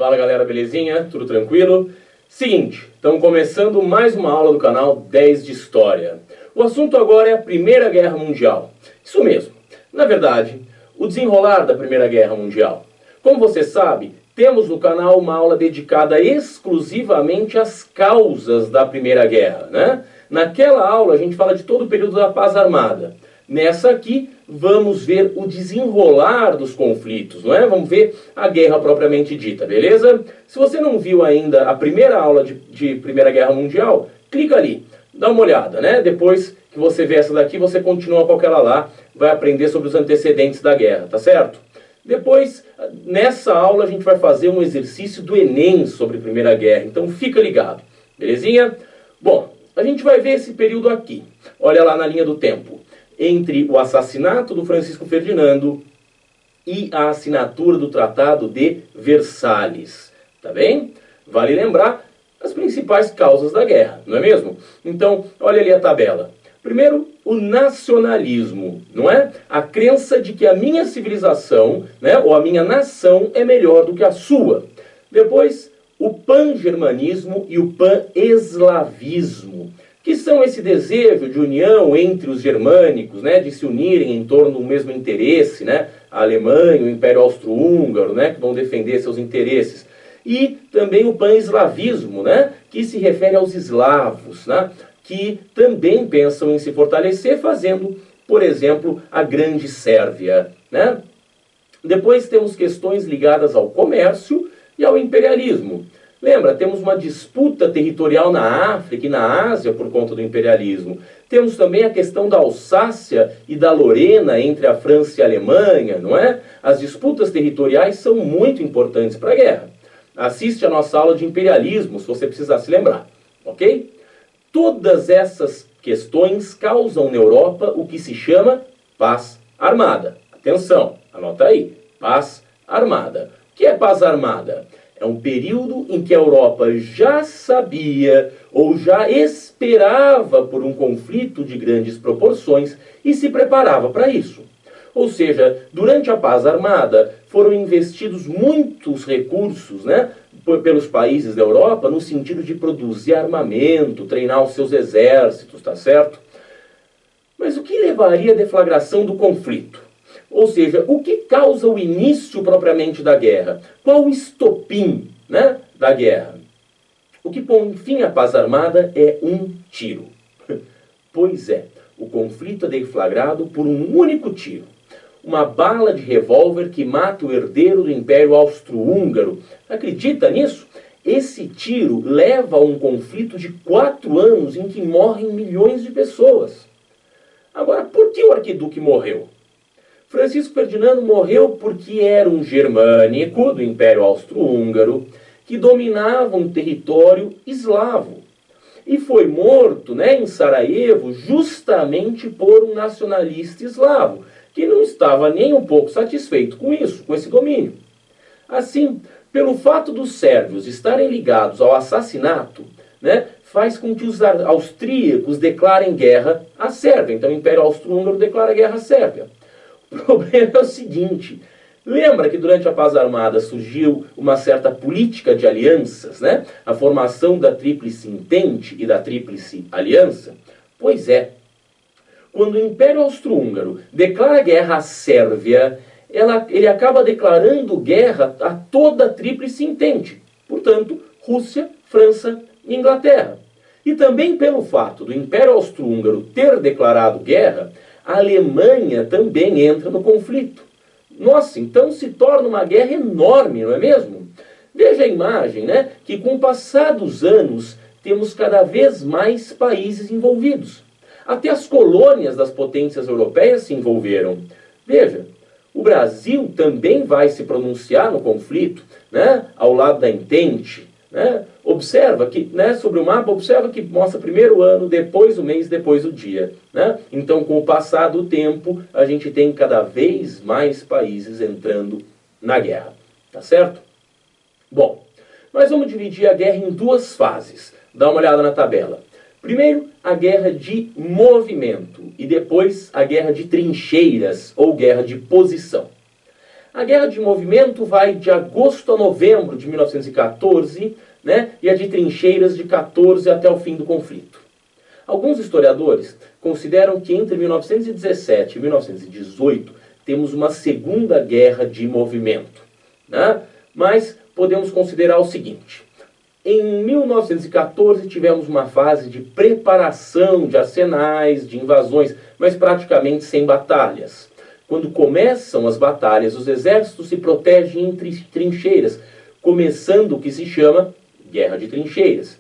Fala galera, belezinha? Tudo tranquilo? Seguinte, estamos começando mais uma aula do canal 10 de História. O assunto agora é a Primeira Guerra Mundial. Isso mesmo. Na verdade, o desenrolar da Primeira Guerra Mundial. Como você sabe, temos no canal uma aula dedicada exclusivamente às causas da Primeira Guerra, né? Naquela aula a gente fala de todo o período da Paz Armada. Nessa aqui, vamos ver o desenrolar dos conflitos, não é? Vamos ver a guerra propriamente dita, beleza? Se você não viu ainda a primeira aula de Primeira Guerra Mundial, clica ali, dá uma olhada, né? Depois que você vê essa daqui, você continua com aquela lá, vai aprender sobre os antecedentes da guerra, tá certo? Depois, nessa aula, a gente vai fazer um exercício do Enem sobre Primeira Guerra, então fica ligado, belezinha? Bom, a gente vai ver esse período aqui, olha lá na linha do tempo. Entre o assassinato do Francisco Ferdinando e a assinatura do Tratado de Versalhes. Tá bem? Vale lembrar as principais causas da guerra, não é mesmo? Então, olha ali a tabela. Primeiro, o nacionalismo, não é? A crença de que a minha civilização, né, ou a minha nação é melhor do que a sua. Depois, o pan-germanismo e o pan-eslavismo, que são esse desejo de união entre os germânicos, né, de se unirem em torno do mesmo interesse, né, a Alemanha, o Império Austro-Húngaro, né, que vão defender seus interesses. E também o pan-eslavismo, né, que se refere aos eslavos, né, que também pensam em se fortalecer fazendo, por exemplo, a Grande Sérvia, né? Depois temos questões ligadas ao comércio e ao imperialismo. Lembra, temos uma disputa territorial na África e na Ásia por conta do imperialismo. Temos também a questão da Alsácia e da Lorena entre a França e a Alemanha, não é? As disputas territoriais são muito importantes para a guerra. Assiste a nossa aula de imperialismo, se você precisar se lembrar, ok? Todas essas questões causam na Europa o que se chama paz armada. Atenção, anota aí, paz armada. O que é paz armada? É um período em que a Europa já sabia ou já esperava por um conflito de grandes proporções e se preparava para isso. Ou seja, durante a Paz Armada foram investidos muitos recursos, né, pelos países da Europa no sentido de produzir armamento, treinar os seus exércitos, tá certo? Mas o que levaria à deflagração do conflito? Ou seja, o que causa o início propriamente da guerra? Qual o estopim, né, da guerra? O que põe fim à Paz Armada é um tiro. Pois é, o conflito é deflagrado por um único tiro. Uma bala de revólver que mata o herdeiro do Império Austro-Húngaro. Acredita nisso? Esse tiro leva a um conflito de 4 anos em que morrem milhões de pessoas. Agora, por que o arquiduque morreu? Francisco Ferdinando morreu porque era um germânico do Império Austro-Húngaro que dominava um território eslavo. E foi morto, né, em Sarajevo justamente por um nacionalista eslavo, que não estava nem um pouco satisfeito com isso, com esse domínio. Assim, pelo fato dos sérvios estarem ligados ao assassinato, né, faz com que os austríacos declarem guerra à Sérvia. Então o Império Austro-Húngaro declara guerra à Sérvia. O problema é o seguinte, lembra que durante a Paz Armada surgiu uma certa política de alianças, né? A formação da Tríplice Entente e da Tríplice Aliança? Pois é, quando o Império Austro-Húngaro declara guerra à Sérvia, ele acaba declarando guerra a toda a Tríplice Entente, portanto, Rússia, França e Inglaterra. E também pelo fato do Império Austro-Húngaro ter declarado guerra, a Alemanha também entra no conflito. Nossa, então se torna uma guerra enorme, não é mesmo? Veja a imagem, né? Que com o passar dos anos temos cada vez mais países envolvidos. Até as colônias das potências europeias se envolveram. Veja, o Brasil também vai se pronunciar no conflito, né? Ao lado da Entente. Né? Observa que, né, sobre o mapa, observa que mostra primeiro o ano, depois o mês, depois o dia. Né? Então, com o passar do tempo, a gente tem cada vez mais países entrando na guerra. Tá certo? Bom, nós vamos dividir a guerra em 2 fases. Dá uma olhada na tabela. Primeiro, a guerra de movimento e depois a guerra de trincheiras ou guerra de posição. A guerra de movimento vai de agosto a novembro de 1914, né, e a de trincheiras de 14 até o fim do conflito. Alguns historiadores consideram que entre 1917 e 1918 temos uma segunda guerra de movimento, né? Mas podemos considerar o seguinte: em 1914 tivemos uma fase de preparação de arsenais, de invasões, mas praticamente sem batalhas. Quando começam as batalhas, os exércitos se protegem em trincheiras, começando o que se chama Guerra de Trincheiras.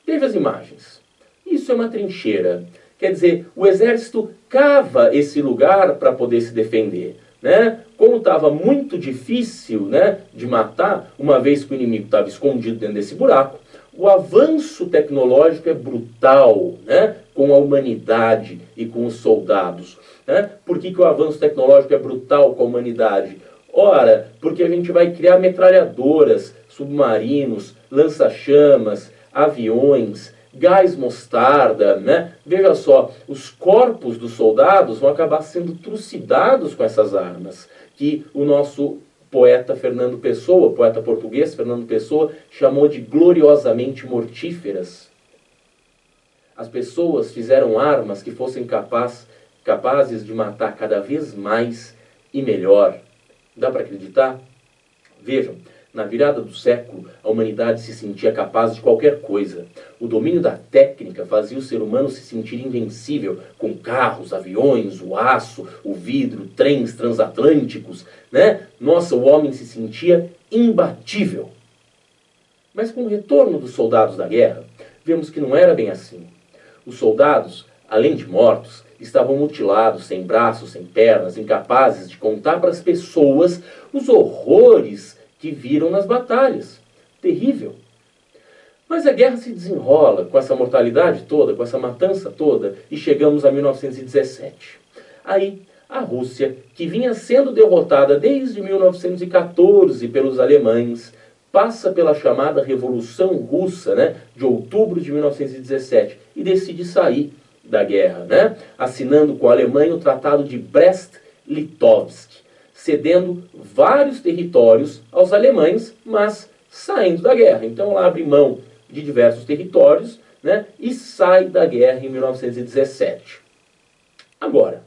Veja as imagens. Isso é uma trincheira. Quer dizer, o exército cava esse lugar para poder se defender, né? Como estava muito difícil, né, de matar, uma vez que o inimigo estava escondido dentro desse buraco, o avanço tecnológico é brutal, né, com a humanidade e com os soldados. Né? Por que o avanço tecnológico é brutal com a humanidade? Ora, porque a gente vai criar metralhadoras, submarinos, lança-chamas, aviões, gás mostarda, né? Veja só, os corpos dos soldados vão acabar sendo trucidados com essas armas, que o nosso poeta Fernando Pessoa, poeta português Fernando Pessoa, chamou de gloriosamente mortíferas. As pessoas fizeram armas que fossem capazes de matar cada vez mais e melhor. Dá para acreditar? Vejam, na virada do século, a humanidade se sentia capaz de qualquer coisa. O domínio da técnica fazia o ser humano se sentir invencível, com carros, aviões, o aço, o vidro, trens transatlânticos, né? Nossa, o homem se sentia imbatível. Mas com o retorno dos soldados da guerra, vemos que não era bem assim. Os soldados, além de mortos, estavam mutilados, sem braços, sem pernas, incapazes de contar para as pessoas os horrores que viram nas batalhas. Terrível. Mas a guerra se desenrola com essa mortalidade toda, com essa matança toda, e chegamos a 1917. Aí, a Rússia, que vinha sendo derrotada desde 1914 pelos alemães, passa pela chamada Revolução Russa, né, de outubro de 1917, e decide sair da guerra, né, assinando com a Alemanha o Tratado de Brest-Litovsk, cedendo vários territórios aos alemães, mas saindo da guerra. Então ela abre mão de diversos territórios, né, e sai da guerra em 1917. Agora,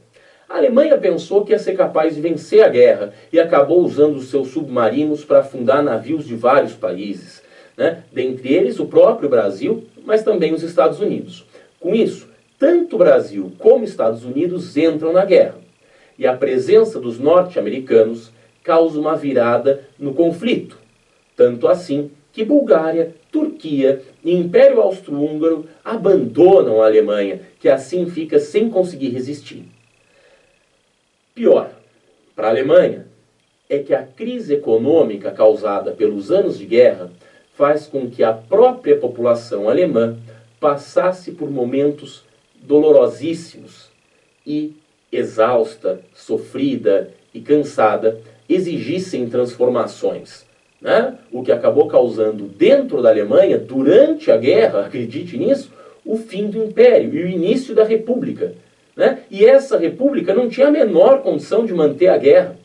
a Alemanha pensou que ia ser capaz de vencer a guerra e acabou usando os seus submarinos para afundar navios de vários países, né, dentre eles o próprio Brasil, mas também os Estados Unidos. Com isso, tanto o Brasil como os Estados Unidos entram na guerra. E a presença dos norte-americanos causa uma virada no conflito. Tanto assim que Bulgária, Turquia e Império Austro-Húngaro abandonam a Alemanha, que assim fica sem conseguir resistir. Pior, para a Alemanha, é que a crise econômica causada pelos anos de guerra faz com que a própria população alemã passasse por momentos dolorosíssimos e, exausta, sofrida e cansada, exigissem transformações, né? O que acabou causando dentro da Alemanha, durante a guerra, acredite nisso, o fim do Império e o início da República, né? E essa República não tinha a menor condição de manter a guerra.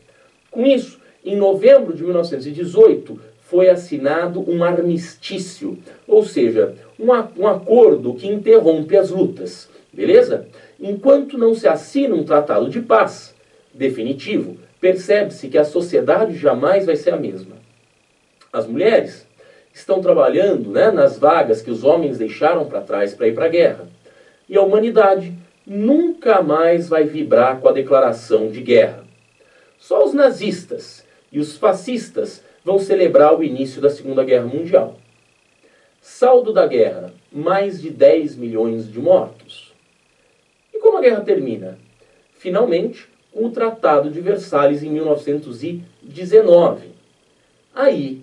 Com isso, em novembro de 1918, foi assinado um armistício, ou seja, um acordo que interrompe as lutas, beleza? Enquanto não se assina um tratado de paz definitivo, percebe-se que a sociedade jamais vai ser a mesma. As mulheres estão trabalhando, né, nas vagas que os homens deixaram para trás para ir para a guerra. E a humanidade nunca mais vai vibrar com a declaração de guerra. Só os nazistas e os fascistas vão celebrar o início da Segunda Guerra Mundial. Saldo da guerra, mais de 10 milhões de mortos. E como a guerra termina? Finalmente, com o Tratado de Versalhes em 1919. Aí,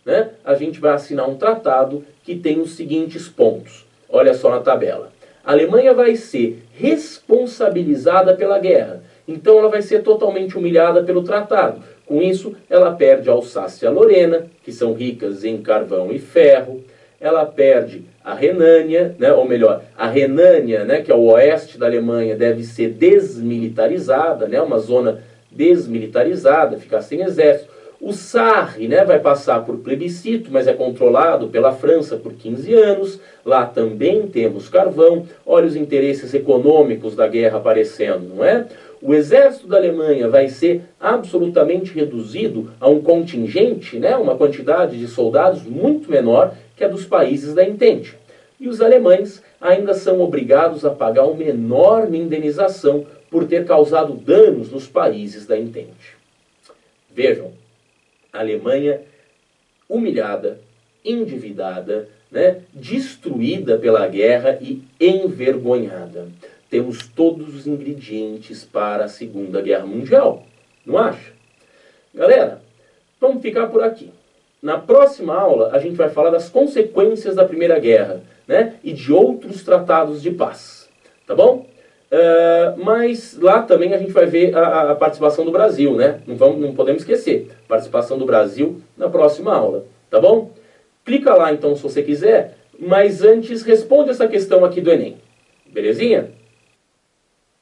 né, a gente vai assinar um tratado que tem os seguintes pontos. Olha só na tabela. A Alemanha vai ser responsabilizada pela guerra. Então ela vai ser totalmente humilhada pelo tratado. Com isso, ela perde a Alsácia e a Lorena, que são ricas em carvão e ferro. Ela perde a Renânia, né, ou melhor, a Renânia, né, que é o oeste da Alemanha, deve ser desmilitarizada, né, uma zona desmilitarizada, ficar sem exército. O Sarre, né, vai passar por plebiscito, mas é controlado pela França por 15 anos. Lá também temos carvão. Olha os interesses econômicos da guerra aparecendo, não é? O exército da Alemanha vai ser absolutamente reduzido a um contingente, né, uma quantidade de soldados muito menor que a dos países da Entente. E os alemães ainda são obrigados a pagar uma enorme indenização por ter causado danos nos países da Entente. Vejam, a Alemanha humilhada, endividada, né, destruída pela guerra e envergonhada. Temos todos os ingredientes para a Segunda Guerra Mundial, não acha? Galera, vamos ficar por aqui. Na próxima aula a gente vai falar das consequências da Primeira Guerra, né, e de outros tratados de paz, tá bom? Mas lá também a gente vai ver a participação do Brasil, né? Não podemos esquecer. Participação do Brasil na próxima aula, tá bom? Clica lá então se você quiser, mas antes responde essa questão aqui do Enem. Belezinha?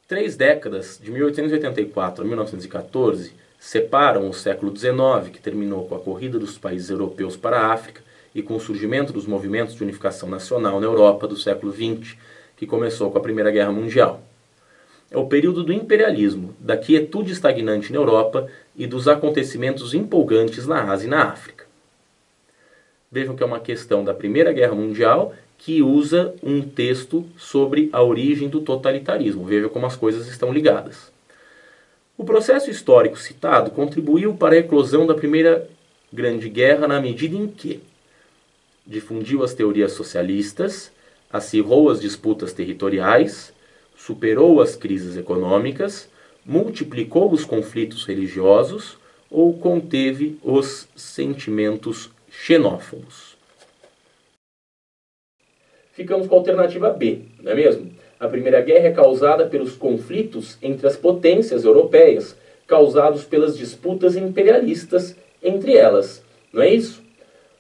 3 décadas, de 1884 a 1914, separam o século XIX, que terminou com a corrida dos países europeus para a África e com o surgimento dos movimentos de unificação nacional na Europa do século XX, que começou com a Primeira Guerra Mundial. É o período do imperialismo, da quietude estagnante na Europa e dos acontecimentos empolgantes na Ásia e na África. Vejam que é uma questão da Primeira Guerra Mundial que usa um texto sobre a origem do totalitarismo. Vejam como as coisas estão ligadas. O processo histórico citado contribuiu para a eclosão da Primeira Grande Guerra na medida em que difundiu as teorias socialistas, acirrou as disputas territoriais, superou as crises econômicas, multiplicou os conflitos religiosos ou conteve os sentimentos xenófobos. Ficamos com a alternativa B, não é mesmo? A Primeira Guerra é causada pelos conflitos entre as potências europeias, causados pelas disputas imperialistas entre elas, não é isso?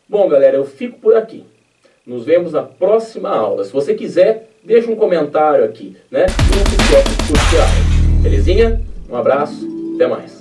Bom, galera, eu fico por aqui. Nos vemos na próxima aula. Se você quiser, deixa um comentário aqui, né? E não se esqueça de curtir a aula. Belezinha? Um abraço, até mais.